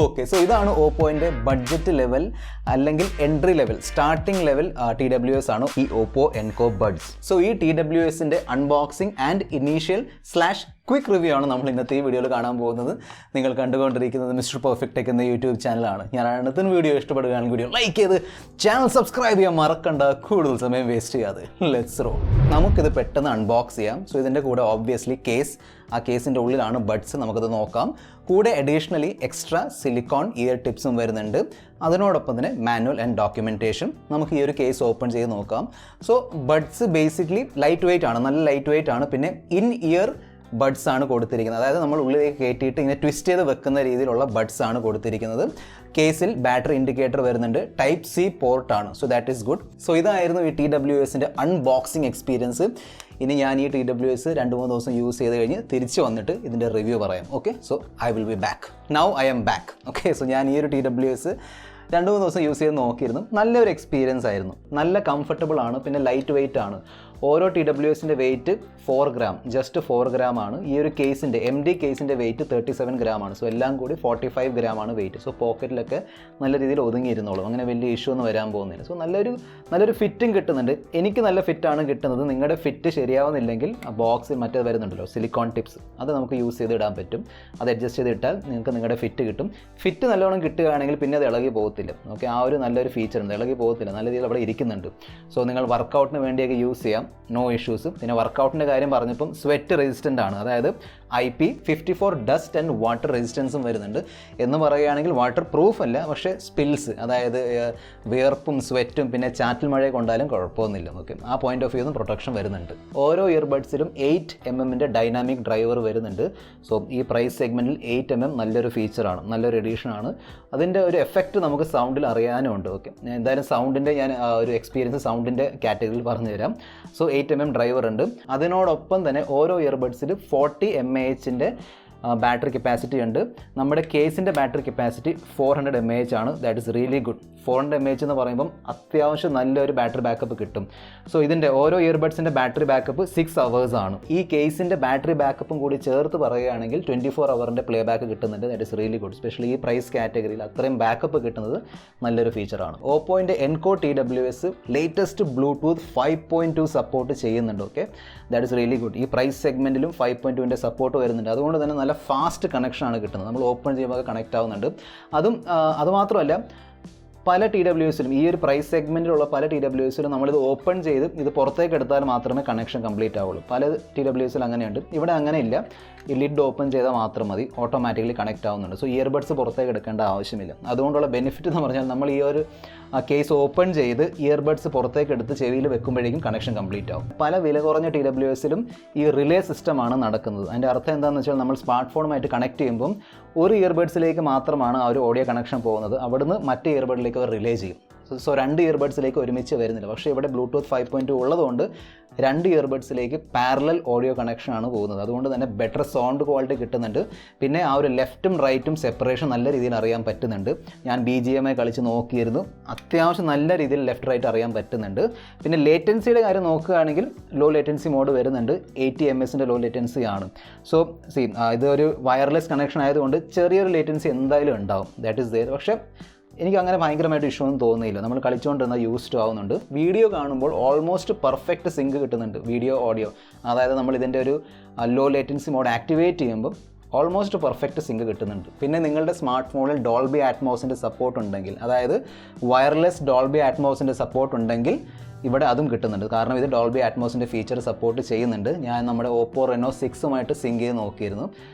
Okay, so ഇതാണ് ഓപ്പോൻ്റെ budget level അല്ലെങ്കിൽ entry level starting level TWS ആണ് ഈ OPPO Enco ബഡ്സ്. സോ ഈ TWSൻ്റെ unboxing and initial / quick review ആണ് നമ്മൾ ഇന്നത്തെ ഈ വീഡിയോയിൽ കാണാൻ പോകുന്നത്. നിങ്ങൾ കണ്ടുകൊണ്ടിരിക്കുന്നത് മിസ്റ്റർ പെർഫെക്റ്റ് ടെക് എന്ന യൂട്യൂബ് ചാനലാണ്. ഞാൻ അടുത്ത വീഡിയോ ഇഷ്ടപ്പെടുകയാണെങ്കിൽ വീഡിയോ ലൈക്ക് ചെയ്ത് ചാനൽ സബ്സ്ക്രൈബ് ചെയ്യാൻ മറക്കണ്ട. കൂടുതൽ സമയം വേസ്റ്റ് ചെയ്യാതെ ലെറ്റ്സ് റോ. നമുക്കിത് പെട്ടെന്ന് അൺബോക്സ് ചെയ്യാം. സോ ഇതിൻ്റെ കൂടെ ഓബ്വിയസ്ലി കേസ്, ആ കേസിൻ്റെ ഉള്ളിലാണ് ബഡ്സ്, നമുക്കത് നോക്കാം. കൂടെ അഡീഷണലി എക്സ്ട്രാ സിലിക്കോൺ ഇയർ ടിപ്സും വരുന്നുണ്ട്. അതിനോടൊപ്പം തന്നെ മാനുവൽ ആൻഡ് ഡോക്യുമെൻറ്റേഷൻ. നമുക്ക് ഈ ഒരു കേസ് ഓപ്പൺ ചെയ്ത് നോക്കാം. So buds basically light weight ആണ്, നല്ല ലൈറ്റ് വെയിറ്റ് ആണ്. പിന്നെ ഇൻ ഇയർ ബഡ്സ് ആണ് കൊടുത്തിരിക്കുന്നത്. അതായത് നമ്മൾ ഉള്ളിലേക്ക് കയറ്റിയിട്ട് ഇങ്ങനെ ട്വിസ്റ്റ് ചെയ്ത് വെക്കുന്ന രീതിയിലുള്ള ബഡ്സ് ആണ് കൊടുത്തിരിക്കുന്നത്. കേസിൽ ബാറ്ററി ഇൻഡിക്കേറ്റർ വരുന്നുണ്ട്. ടൈപ്പ് C പോർട്ടാണ്. So that is good. So ഇതായിരുന്നു ഈ TWSൻ്റെ അൺബോക്സിങ് എക്സ്പീരിയൻസ്. ഇനി ഞാൻ ഈ TWS 2-3 ദിവസം യൂസ് ചെയ്ത് കഴിഞ്ഞ് തിരിച്ച് വന്നിട്ട് ഇതിൻ്റെ റിവ്യൂ പറയാം. Okay, so I will be back. Now I M back. Okay, so ഞാൻ ഈ ഒരു TWS 2-3 ദിവസം യൂസ് ചെയ്ത് നോക്കിയിരുന്നു. നല്ലൊരു എക്സ്പീരിയൻസ് ആയിരുന്നു. നല്ല കംഫർട്ടബിൾ ആണ്. പിന്നെ ലൈറ്റ് വെയിറ്റ് ആണ്. ഓരോ TWSൻ്റെ വെയിറ്റ് 4 ഗ്രാം, ജസ്റ്റ് 4 ഗ്രാം ആണ്. ഈ ഒരു കേസിൻ്റെ MD കേസിൻ്റെ വെയിറ്റ് 37 ഗ്രാം ആണ്. സോ എല്ലാം കൂടി 45 ഗ്രാം ആണ് വെയിറ്റ്. സോ പോക്കറ്റിലൊക്കെ നല്ല രീതിയിൽ ഒതുങ്ങിയിരുന്നോളും. അങ്ങനെ വലിയ ഇഷ്യൂ ഒന്നും വരാൻ പോകുന്നില്ല. സോ നല്ലൊരു ഫിറ്റും കിട്ടുന്നുണ്ട്. എനിക്ക് നല്ല ഫിറ്റാണ് കിട്ടുന്നത്. നിങ്ങളുടെ ഫിറ്റ് ശരിയാവുന്നില്ലെങ്കിൽ ആ ബോക്സിൽ മറ്റേ വരുന്നുണ്ടല്ലോ സിലിക്കോൺ ടിപ്സ്, അത് നമുക്ക് യൂസ് ചെയ്ത് ഇടാൻ പറ്റും. അത് അഡ്ജസ്റ്റ് ചെയ്ത് ഇട്ടാൽ നിങ്ങൾക്ക് നിങ്ങളുടെ ഫിറ്റ് കിട്ടും. ഫിറ്റ് നല്ലോണം കിട്ടുകയാണെങ്കിൽ പിന്നെ അത് ഇളകി പോകത്തില്ല. ഓക്കെ, ആ ഒരു നല്ലൊരു ഫീച്ചർ ഉണ്ട്. ഇളകി പോകത്തില്ല, നല്ല രീതിയിൽ അവിടെ ഇരിക്കുന്നുണ്ട്. സോ നിങ്ങൾ വർക്കൗട്ടിന് വേണ്ടിയൊക്കെ യൂസ് ചെയ്യാം, നോ ഇഷ്യൂസ്. പിന്നെ വർക്കൗട്ടിൻ്റെ കാര്യം പറഞ്ഞപ്പം സ്വെറ്റ് റെസിസ്റ്റൻ്റ് ആണ്. അതായത് IP54 ഡസ്റ്റ് ആൻഡ് വാട്ടർ റെസിസ്റ്റൻസും വരുന്നുണ്ട്. എന്ന് പറയുകയാണെങ്കിൽ വാട്ടർ പ്രൂഫ് അല്ല, പക്ഷേ സ്പിൽസ്, അതായത് വിയർപ്പും സ്വെറ്റും പിന്നെ ചാറ്റൽ മഴയെ കൊണ്ടാലും കുഴപ്പമൊന്നുമില്ല. ഓക്കെ, ആ പോയിന്റ് ഓഫ് വ്യൂന്നും പ്രൊട്ടക്ഷൻ വരുന്നുണ്ട്. ഓരോ ഇയർബഡ്സിലും 8mm ഡൈനാമിക് ഡ്രൈവർ വരുന്നുണ്ട്. സോ ഈ പ്രൈസ് സെഗ്മെൻറ്റിൽ 8mm നല്ലൊരു ഫീച്ചറാണ്, നല്ലൊരു എഡീഷനാണ്. അതിൻ്റെ ഒരു എഫക്റ്റ് നമുക്ക് സൗണ്ടിൽ അറിയാനും ഉണ്ട്. ഓക്കെ, എന്തായാലും സൗണ്ടിൻ്റെ ഞാൻ ഒരു എക്സ്പീരിയൻസ് സൗണ്ടിൻ്റെ കാറ്റഗറിയിൽ പറഞ്ഞു തരാം. സോ 8mm ഡ്രൈവർ ഉണ്ട്. അതിനോടൊപ്പം തന്നെ ഓരോ ഇയർബഡ്സിൽ 40 mAhൻ്റെ ബാറ്ററി കപ്പാസിറ്റി ഉണ്ട്. നമ്മുടെ കേസിൻ്റെ ബാറ്ററി കപ്പാസിറ്റി 400 mAh ആണ്. That is really good. 400 mAh എന്ന് പറയുമ്പം അത്യാവശ്യം നല്ലൊരു ബാറ്ററി ബാക്കപ്പ് കിട്ടും. സോ ഇതിൻ്റെ ഓരോ ഇയർബഡ്സിൻ്റെ ബാറ്ററി ബാക്കപ്പ് 6 hours ആണ്. ഈ കേസിൻ്റെ ബാറ്ററി ബാക്കപ്പും കൂടി ചേർത്ത് പറയുകയാണെങ്കിൽ 24 hourൻ്റെ പ്ലേ ബാക്ക് കിട്ടുന്നുണ്ട്. That is really good. Specially ഈ പ്രൈസ് കാറ്റഗറിയിൽ അത്രയും ബാക്കപ്പ് കിട്ടുന്നത് നല്ലൊരു ഫീച്ചറാണ്. ഓപ്പോൻ്റെ Enco TWS latest Bluetooth 5.2 support ചെയ്യുന്നുണ്ട്. Okay, that is really good. ഈ പ്രൈസ് സെഗ്മെൻറ്റിലും 5.2ൻ്റെ സപ്പോർട്ട് വരുന്നുണ്ട്. അതുകൊണ്ട് തന്നെ നല്ല ഫാസ്റ്റ് കണക്ഷനാണ് കിട്ടുന്നത്. നമ്മൾ ഓപ്പൺ ചെയ്യുമ്പോൾ കണക്റ്റ് ആവുന്നുണ്ട്. അതുമാത്രമല്ല പല TWSലും ഈ ഒരു പ്രൈസ് സെഗ്മെൻറ്റിലുള്ള പല TWSലും നമ്മളിത് ഓപ്പൺ ചെയ്ത് ഇത് പുറത്തേക്ക് എടുത്താൽ മാത്രമേ കണക്ഷൻ കംപ്ലീറ്റ് ആവുള്ളൂ. പല TWSലും അങ്ങനെയുണ്ട്. ഇവിടെ അങ്ങനെയില്ല. ഈ ലിഡ് ഓപ്പൺ ചെയ്താൽ മാത്രം മതി, ഓട്ടോമാറ്റിക്കലി കണക്റ്റ് ആവുന്നുണ്ട്. സോ ഇയർബഡ്സ് പുറത്തേക്ക് എടുക്കേണ്ട ആവശ്യമില്ല. അതുകൊണ്ടുള്ള ബെനിഫിറ്റ് എന്ന് പറഞ്ഞാൽ നമ്മൾ ഈ ഒരു കേസ് ഓപ്പൺ ചെയ്ത് ഇയർബഡ്സ് പുറത്തേക്ക് എടുത്ത് ചെവിയിൽ വെക്കുമ്പോഴേക്കും കണക്ഷൻ കംപ്ലീറ്റ് ആവും. പല വില കുറഞ്ഞ TWSലും ഈ റിലേ സിസ്റ്റമാണ് നടക്കുന്നത്. അതിൻ്റെ അർത്ഥം എന്താണെന്ന് വെച്ചാൽ നമ്മൾ സ്മാർട്ട് ഫോണുമായിട്ട് കണക്ട് ചെയ്യുമ്പം ഒരു ഇയർബഡ്സിലേക്ക് മാത്രമാണ് ആ ഒരു ഓഡിയോ കണക്ഷൻ പോകുന്നത്. അവിടുന്ന് മറ്റേ ഇയർബഡിലേക്ക് അവർ റിലേ ചെയ്യും. സോ 2 ഇയർബഡ്സിലേക്ക് ഒരുമിച്ച് വരുന്നില്ല. പക്ഷേ ഇവിടെ ബ്ലൂടൂത്ത് 5.2 ഉള്ളതുകൊണ്ട് 2 ഇയർബഡ്സിലേക്ക് പാരലൽ ഓഡിയോ കണക്ഷനാണ് പോകുന്നത്. അതുകൊണ്ട് തന്നെ ബെറ്റർ സൗണ്ട് ക്വാളിറ്റി കിട്ടുന്നുണ്ട്. പിന്നെ ആ ഒരു ലെഫ്റ്റും റൈറ്റും സെപ്പറേഷൻ നല്ല രീതിയിൽ അറിയാൻ പറ്റുന്നുണ്ട്. ഞാൻ BGMI കളിച്ച് നോക്കിയിരുന്നു. അത്യാവശ്യം നല്ല രീതിയിൽ ലെഫ്റ്റ് റൈറ്റ് അറിയാൻ പറ്റുന്നുണ്ട്. പിന്നെ ലേറ്റൻസിയുടെ കാര്യം നോക്കുകയാണെങ്കിൽ ലോ ലേറ്റൻസി മോഡ് വരുന്നുണ്ട്. 80 ms ലോ ലേറ്റൻസി ആണ്. സോ ഇതൊരു വയർലെസ് കണക്ഷൻ ആയതുകൊണ്ട് ചെറിയൊരു ലേറ്റൻസി എന്തായാലും ഉണ്ടാവും. That is there. പക്ഷേ എനിക്ക് അങ്ങനെ ഭയങ്കരമായിട്ട് ഇഷ്യൂ ഒന്നും തോന്നുന്നില്ല. നമ്മൾ കളിച്ചുകൊണ്ടിരുന്നാൽ യൂസ്ഡ് ആവുന്നുണ്ട്. വീഡിയോ കാണുമ്പോൾ ഓൾമോസ്റ്റ് പെർഫെക്റ്റ് സിങ്ക് കിട്ടുന്നുണ്ട്, വീഡിയോ ഓഡിയോ. അതായത് നമ്മൾ ഇതിൻ്റെ ഒരു ലോ ലേറ്റൻസി മോഡ് ആക്ടിവേറ്റ് ചെയ്യുമ്പോൾ ഓൾമോസ്റ്റ് പെർഫെക്റ്റ് സിങ്ക് കിട്ടുന്നുണ്ട്. പിന്നെ നിങ്ങളുടെ സ്മാർട്ട് ഫോണിൽ ഡോൾബി ആറ്റ്മോസിൻ്റെ സപ്പോർട്ട് ഉണ്ടെങ്കിൽ, അതായത് വയർലെസ് ഡോൾബി ആറ്റ്മോസിൻ്റെ സപ്പോർട്ട് ഉണ്ടെങ്കിൽ ഇവിടെ അതും കിട്ടുന്നുണ്ട്. കാരണം ഇത് ഡോൾബി ആറ്റ്മോസിൻ്റെ ഫീച്ചർ സപ്പോർട്ട് ചെയ്യുന്നുണ്ട്. ഞാൻ നമ്മുടെ OPPO Reno 6 സിങ്ക് ചെയ്ത് നോക്കിയിരുന്നു.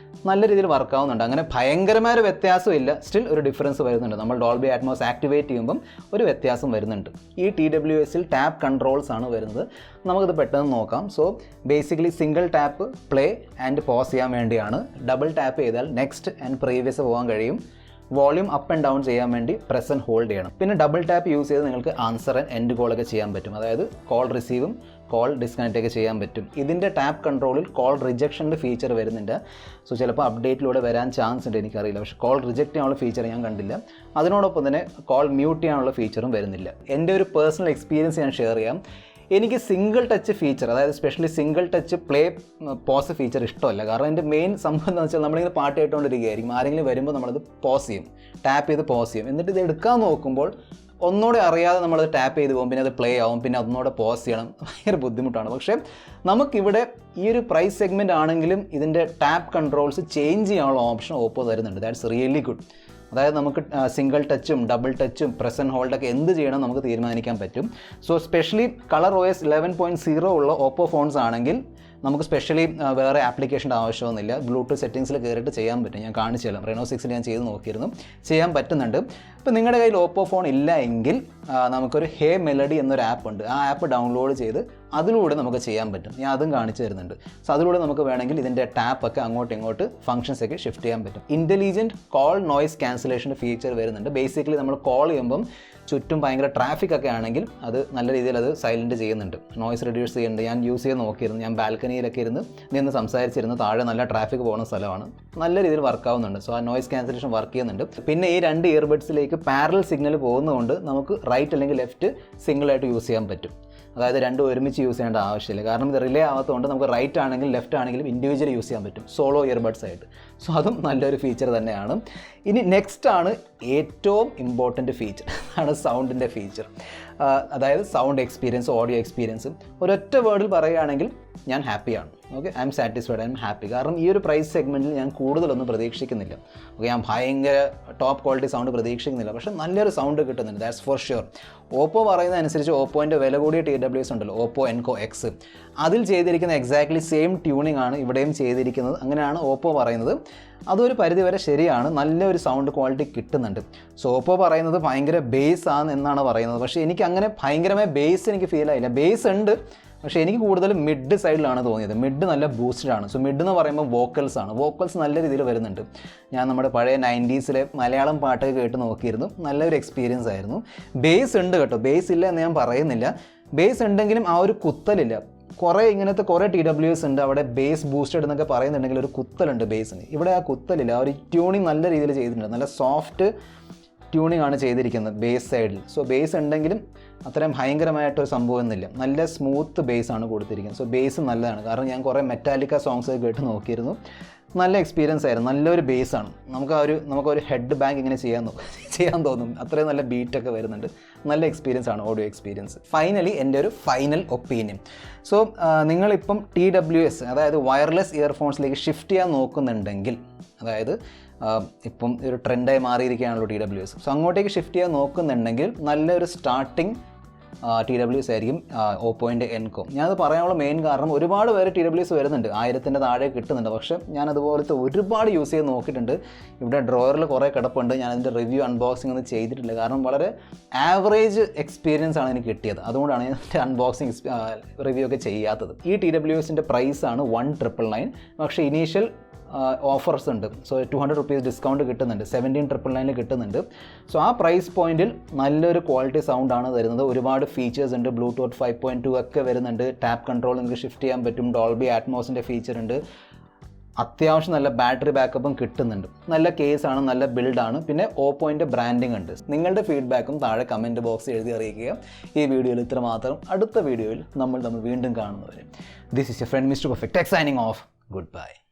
നല്ല രീതിയിൽ വർക്കാവുന്നുണ്ട്. അങ്ങനെ ഭയങ്കരമായ വ്യത്യാസമില്ല. സ്റ്റിൽ ഒരു ഡിഫറൻസ് വരുന്നുണ്ട്. നമ്മൾ ഡോൾബി ആറ്റ്മോസ് ആക്ടിവേറ്റ് ചെയ്യുമ്പം ഒരു വ്യത്യാസം വരുന്നുണ്ട്. ഈ TWSൽ ടാപ്പ് കൺട്രോൾസ് ആണ് വരുന്നത്. നമുക്കിത് പെട്ടെന്ന് നോക്കാം. So basically single tap play and pause ചെയ്യാൻ വേണ്ടിയാണ്. ഡബിൾ ടാപ്പ് ചെയ്താൽ നെക്സ്റ്റ് ആൻഡ് പ്രീവിയസ് പോകാൻ കഴിയും. വോളിയം അപ്പ് ആൻഡ് ഡൗൺ ചെയ്യാൻ വേണ്ടി പ്രസ് ആൻഡ് ഹോൾഡ് ചെയ്യണം. പിന്നെ ഡബിൾ ടാപ്പ് യൂസ് ചെയ്ത് നിങ്ങൾക്ക് ആൻസർ ആൻഡ് എൻഡ് കോളൊക്കെ ചെയ്യാൻ പറ്റും. അതായത് കോൾ റിസീവും കോൾ ഡിസ്കണക്റ്റ് ഒക്കെ ചെയ്യാൻ പറ്റും. ഇതിൻ്റെ ടാപ്പ് കൺട്രോളിൽ കോൾ റിജക്ഷൻ്റെ ഫീച്ചർ വരുന്നുണ്ട്. സോ ചിലപ്പോൾ അപ്ഡേറ്റിലൂടെ വരാൻ ചാൻസ് ഉണ്ട്, എനിക്കറിയില്ല. പക്ഷേ കോൾ റിജക്റ്റ് ചെയ്യാനുള്ള ഫീച്ചർ ഞാൻ കണ്ടില്ല. അതിനോടൊപ്പം തന്നെ കോൾ മ്യൂട്ട് ചെയ്യാനുള്ള ഫീച്ചറും വരുന്നില്ല. എൻ്റെ ഒരു പേഴ്സണൽ എക്സ്പീരിയൻസ് ഞാൻ ഷെയർ ചെയ്യാം. എനിക്ക് സിംഗിൾ ടച്ച് ഫീച്ചർ, അതായത് specially single touch play pose feature ഇഷ്ടമല്ല. കാരണം എൻ്റെ മെയിൻ സംഭവം എന്താണെന്ന് വെച്ചാൽ നമ്മളിങ്ങനെ പാട്ട് കേട്ടുകൊണ്ടിരിക്കുകയായിരിക്കും, ആരെങ്കിലും വരുമ്പോൾ നമ്മളത് പോസ് ചെയ്യും, ടാപ്പ് ചെയ്ത് പോസ് ചെയ്യും. എന്നിട്ട് ഇത് എടുക്കാൻ നോക്കുമ്പോൾ ഒന്നുകൂടെ അറിയാതെ നമ്മളത് ടാപ്പ് ചെയ്ത് പോകും, പിന്നെ അത് പ്ലേ ആവും, പിന്നെ ഒന്നുകൂടെ പോസ് ചെയ്യണം. ഭയങ്കര ബുദ്ധിമുട്ടാണ്. പക്ഷേ നമുക്കിവിടെ ഈ ഒരു പ്രൈസ് സെഗ്മെൻറ്റ് ആണെങ്കിലും ഇതിൻ്റെ ടാപ്പ് കൺട്രോൾസ് ചേഞ്ച് ചെയ്യാനുള്ള ഓപ്ഷൻ ഓപ്പോ തരുന്നുണ്ട്. That's really good. അതായത് നമുക്ക് സിംഗിൾ ടച്ചും ഡബിൾ ടച്ചും പ്രസ് ആൻഡ് ഹോൾഡൊക്കെ എന്ത് ചെയ്യണം നമുക്ക് തീരുമാനിക്കാൻ പറ്റും. സോ സ്പെഷ്യലി കളർ OS 11.0 ഉള്ള ഓപ്പോ ഫോൺസ് ആണെങ്കിൽ നമുക്ക് സ്പെഷ്യലി വേറെ ആപ്ലിക്കേഷൻ്റെ ആവശ്യമൊന്നുമില്ല. ബ്ലൂടൂത്ത് സെറ്റിങ്സിൽ കയറിയിട്ട് ചെയ്യാൻ പറ്റും. ഞാൻ കാണിച്ചു തരാം. Reno 6 ഞാൻ ചെയ്ത് നോക്കിയിരുന്നു, ചെയ്യാൻ പറ്റുന്നുണ്ട്. ഇപ്പോൾ നിങ്ങളുടെ കയ്യിൽ ഓപ്പോ ഫോൺ ഇല്ല എങ്കിൽ നമുക്കൊരു ഹേ മെലഡി എന്നൊരു ആപ്പ് ഉണ്ട്. ആ ആപ്പ് ഡൗൺലോഡ് ചെയ്ത് അതിലൂടെ നമുക്ക് ചെയ്യാൻ പറ്റും. ഞാൻ അതും കാണിച്ചു തരുന്നുണ്ട്. സോ അതിലൂടെ നമുക്ക് വേണമെങ്കിൽ ഇതിൻ്റെ ടാപ്പൊക്കെ അങ്ങോട്ട് ഇങ്ങോട്ട് ഫംഗ്ഷൻസൊക്കെ ഷിഫ്റ്റ് ചെയ്യാൻ പറ്റും. ഇൻ്റലിജൻറ്റ് കോൾ നോയ്സ് ക്യാൻസലേഷൻ്റെ ഫീച്ചർ വരുന്നുണ്ട്. ബേസിക്കലി നമ്മൾ കോൾ ചെയ്യുമ്പം ചുറ്റും ഭയങ്കര ട്രാഫിക് ഒക്കെ ആണെങ്കിൽ അത് നല്ല രീതിയിൽ അത് സൈലൻറ്റ് ചെയ്യുന്നുണ്ട്, നോയ്സ് റിഡ്യൂസ് ചെയ്യുന്നുണ്ട്. ഞാൻ യൂസ് ചെയ്ത് നോക്കിയിരുന്നു. ഞാൻ ബാൽക്കണിയിലൊക്കെ നിന്ന് സംസാരിച്ചിരുന്നു. താഴെ നല്ല ട്രാഫിക് പോകുന്ന സ്ഥലമാണ്, നല്ല രീതിയിൽ വർക്ക് ആവുന്നുണ്ട്. സോ ആ നോയ്സ് ക്യാൻസലേഷൻ വർക്ക് ചെയ്യുന്നുണ്ട്. പിന്നെ ഈ 2 ഇയർബഡ്സിലേക്ക് പാരലൽ സിഗ്നൽ പോകുന്നതുകൊണ്ട് നമുക്ക് റൈറ്റ് അല്ലെങ്കിൽ ലെഫ്റ്റ് സിംഗിളായിട്ട് യൂസ് ചെയ്യാൻ പറ്റും. അതായത് രണ്ടും ഒരുമിച്ച് യൂസ് ചെയ്യേണ്ട ആവശ്യമില്ല. കാരണം ഇത് റിലേ ആവാത്തതുകൊണ്ട് നമുക്ക് റൈറ്റ് ആണെങ്കിലും ലെഫ്റ്റ് ആണെങ്കിലും ഇൻഡിവിജ്വലി യൂസ് ചെയ്യാൻ പറ്റും, സോളോ ഇയർബഡ്സ് ആയിട്ട്. സോ അതും നല്ലൊരു ഫീച്ചർ തന്നെയാണ്. ഇനി നെക്സ്റ്റ് ആണ് ഏറ്റവും ഇമ്പോർട്ടൻറ്റ് ഫീച്ചർ, ആണ് സൗണ്ടിൻ്റെ ഫീച്ചർ. അതായത് സൗണ്ട് എക്സ്പീരിയൻസ്, ഓഡിയോ എക്സ്പീരിയൻസ്. ഒരൊറ്റ വേർഡിൽ പറയുകയാണെങ്കിൽ ഞാൻ ഹാപ്പിയാണ്. Okay, I M satisfied, I am happy. കാരണം ഈ ഒരു പ്രൈസ് സെഗ്മെൻറ്റിൽ ഞാൻ കൂടുതലൊന്നും പ്രതീക്ഷിക്കുന്നില്ല. ഓക്കെ, ഞാൻ ഭയങ്കര ടോപ്പ് ക്വാളിറ്റി സൗണ്ട് പ്രതീക്ഷിക്കുന്നില്ല, പക്ഷേ നല്ലൊരു സൗണ്ട് കിട്ടുന്നുണ്ട്, ദാറ്റ്സ് ഫോർ ഷ്യൂർ. ഓപ്പോ പറയുന്നതനുസരിച്ച് ഓപ്പോൻ്റെ വില കൂടിയ TWS ഉണ്ടല്ലോ, OPPO Enco X, അതിൽ ചെയ്തിരിക്കുന്ന എക്സാക്ട്ലി സെയിം ട്യൂണിംഗ് ആണ് ഇവിടെയും ചെയ്തിരിക്കുന്നത്. അങ്ങനെയാണ് ഓപ്പോ പറയുന്നത്. അതൊരു പരിധിവരെ ശരിയാണ്, നല്ലൊരു സൗണ്ട് ക്വാളിറ്റി കിട്ടുന്നുണ്ട്. സോ ഓപ്പോ പറയുന്നത് ഭയങ്കര ബേസ് ആണ് എന്നാണ് പറയുന്നത്. പക്ഷേ എനിക്ക് അങ്ങനെ ഭയങ്കരമായ ബേസ് എനിക്ക് ഫീൽ ആയില്ല. ബേസ് ഉണ്ട്, പക്ഷേ എനിക്ക് കൂടുതലും മിഡ് സൈഡിലാണ് തോന്നിയത്. മിഡ് നല്ല ബൂസ്റ്റഡ് ആണ്. സോ മിഡ് എന്ന് പറയുമ്പോൾ വോക്കൽസ് ആണ്. വോക്കൽസ് നല്ല രീതിയിൽ വരുന്നുണ്ട്. ഞാൻ നമ്മുടെ പഴയ 90s മലയാളം പാട്ടൊക്കെ കേട്ട് നോക്കിയിരുന്നു, നല്ലൊരു എക്സ്പീരിയൻസ് ആയിരുന്നു. ബേസ് ഉണ്ട് കേട്ടോ, ബേസ് ഇല്ല എന്ന് ഞാൻ പറയുന്നില്ല. ബേസ് ഉണ്ടെങ്കിലും ആ ഒരു കുത്തലില്ല. ഇങ്ങനത്തെ കുറേ TWS ഉണ്ട്, അവിടെ ബേസ് ബൂസ്റ്റഡ് എന്നൊക്കെ പറയുന്നുണ്ടെങ്കിൽ ഒരു കുത്തലുണ്ട് ബേസിന്. ഇവിടെ ആ കുത്തലില്ല. ആ ഒരു ട്യൂണിങ് നല്ല രീതിയിൽ ചെയ്തിട്ടുണ്ട്, നല്ല സോഫ്റ്റ് ട്യൂണിംഗ് ആണ് ചെയ്തിരിക്കുന്നത് ബേസ് സൈഡിൽ. സോ ബേസ് ഉണ്ടെങ്കിലും അത്രയും ഭയങ്കരമായിട്ടൊരു സംഭവമൊന്നുമില്ല, നല്ല സ്മൂത്ത് ബേസ് ആണ് കൊടുത്തിരിക്കുന്നത്. സോ ബേസ് നല്ലതാണ്. കാരണം ഞാൻ കുറേ മെറ്റാലിക്ക സോങ്സ് കേട്ട് നോക്കിയിരുന്നു, നല്ല എക്സ്പീരിയൻസ് ആയിരുന്നു. നല്ലൊരു ബേസാണ്. നമുക്കൊരു ഹെഡ് ബാങ്ക് ഇങ്ങനെ ചെയ്യാൻ തോന്നും, അത്രയും നല്ല ബീറ്റൊക്കെ വരുന്നുണ്ട്. നല്ല എക്സ്പീരിയൻസ് ആണ്, ഓഡിയോ എക്സ്പീരിയൻസ്. ഫൈനലി എൻ്റെ ഒരു ഫൈനൽ ഒപ്പീനിയൻ. സോ നിങ്ങളിപ്പം TWS, അതായത് വയർലെസ് ഇയർഫോൺസിലേക്ക് ഷിഫ്റ്റ് ചെയ്യാൻ നോക്കുന്നുണ്ടെങ്കിൽ, അതായത് ഇപ്പം ഒരു ട്രെൻഡായി മാറിയിരിക്കുകയാണല്ലോ TWS. സോ അങ്ങോട്ടേക്ക് ഷിഫ്റ്റ് ചെയ്യാൻ നോക്കുന്നുണ്ടെങ്കിൽ നല്ലൊരു സ്റ്റാർട്ടിങ് TWS ആയിരിക്കും ഓപ്പോൻ്റെ എൻകോ. ഞാനത് പറയാനുള്ള മെയിൻ കാരണം ഒരുപാട് പേര് TWS വരുന്നുണ്ട്, 1000 താഴെ കിട്ടുന്നുണ്ട്. പക്ഷേ ഞാൻ അതുപോലത്തെ ഒരുപാട് യൂസ് ചെയ്ത് നോക്കിയിട്ടുണ്ട്. ഇവിടെ ഡ്രോയറിൽ കുറേ കിടപ്പുണ്ട്. ഞാൻ അതിൻ്റെ റിവ്യൂ അൺബോക്സിംഗ് ഒന്നും ചെയ്തിട്ടില്ല, കാരണം വളരെ ആവറേജ് എക്സ്പീരിയൻസ് ആണ് എനിക്ക് കിട്ടിയത്. അതുകൊണ്ടാണ് ഞാൻ അൺബോക്സിങ് റിവ്യൂ ഒക്കെ ചെയ്യാത്തത്. ഈ TWSൻ്റെ പ്രൈസാണ് 1999. പക്ഷേ ഇനീഷ്യൽ ഓഫേഴ്സ് ഉണ്ട്. സോ 200 rupees ഡിസ്കൗണ്ട് കിട്ടുന്നുണ്ട്, 17,999 കിട്ടുന്നുണ്ട്. സോ ആ പ്രൈസ് പോയിന്റിൽ നല്ലൊരു ക്വാളിറ്റി സൗണ്ടാണ് തരുന്നത്. ഒരുപാട് ഫീച്ചേഴ്സ് ഉണ്ട്, ബ്ലൂടൂത്ത് 5.2 ഒക്കെ വരുന്നുണ്ട്, ടാപ്പ് കൺട്രോൾ നിങ്ങൾക്ക് ഷിഫ്റ്റ് ചെയ്യാൻ പറ്റും, ഡോൾബി ആറ്റ്മോസിൻ്റെ ഫീച്ചർ ഉണ്ട്, അത്യാവശ്യം നല്ല ബാറ്ററി ബാക്കപ്പും കിട്ടുന്നുണ്ട്, നല്ല കേസാണ്, നല്ല ബിൽഡാണ്. പിന്നെ ഓപ്പോൻ്റെ ബ്രാൻഡിങ് ഉണ്ട്. നിങ്ങളുടെ ഫീഡ്ബാക്കും താഴെ കമൻറ്റ് ബോക്സിൽ എഴുതി അറിയിക്കുക. ഈ വീഡിയോയിൽ ഇത്ര മാത്രം. അടുത്ത വീഡിയോയിൽ നമ്മൾ വീണ്ടും കാണുന്നവരെ, this is your friend mister Perfect tech signing off. Good bye.